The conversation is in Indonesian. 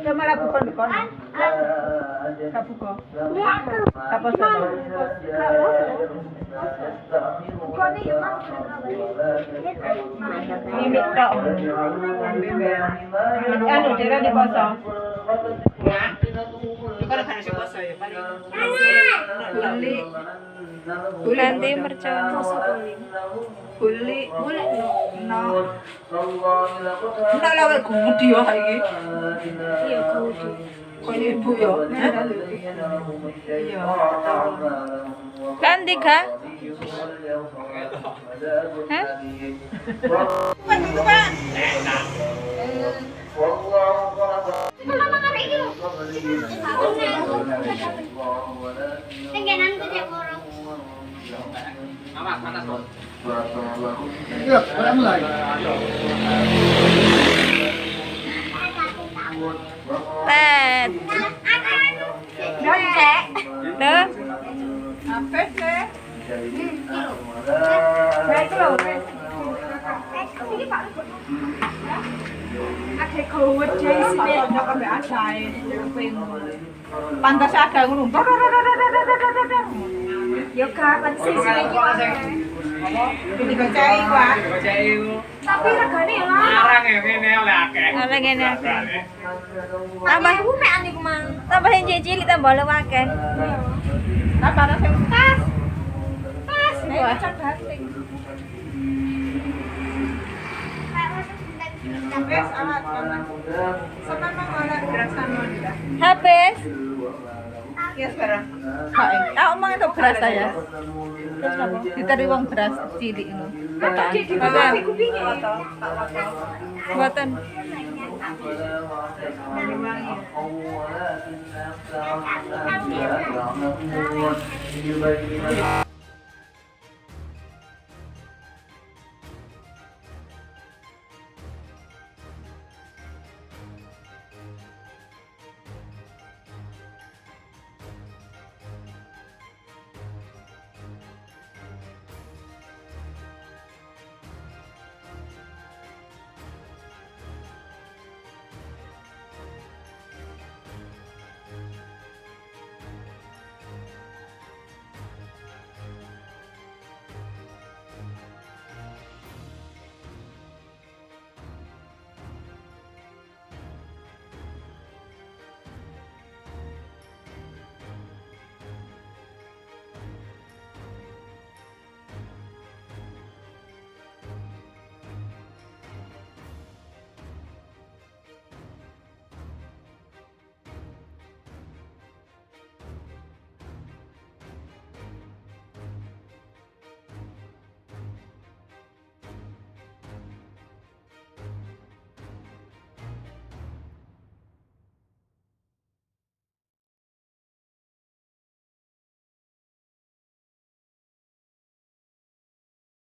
Coba lakukan di kono. Kapuko. Kapo sana. Koni yo mas. Ini tok. Anu dera di basa. Ya. Bukan kan si basa ya paling. Nanti mercon. Buli. No. Ndak lawe gudi yo iki. Iya gudi. Koyo ibu yo. Iya. Kan tiga. Hah? Itu Pak. Iya, barang mulai. Tet. Tuh. Apa sih? Baik loh. Ini Pak. Ada kawat jai sini. Ada kabeh acai. Pantas ada ngono. Yo kapan sih sini iki? Ini kacai Pak. Tapi regane ya lah. Larang ya ngene oleh akeh. Oleh ngene akeh. Tambah umek ani kumang. Tambahin cilik tambah oleh akeh. Tambah sing tas. Tas. Wah, batik. Wes alat sama mana beras sama dia. Habis. Ya sekarang. Tak omong itu beras saya. Diteri wong beras cilik ngono. Bapak. Buatan. Memang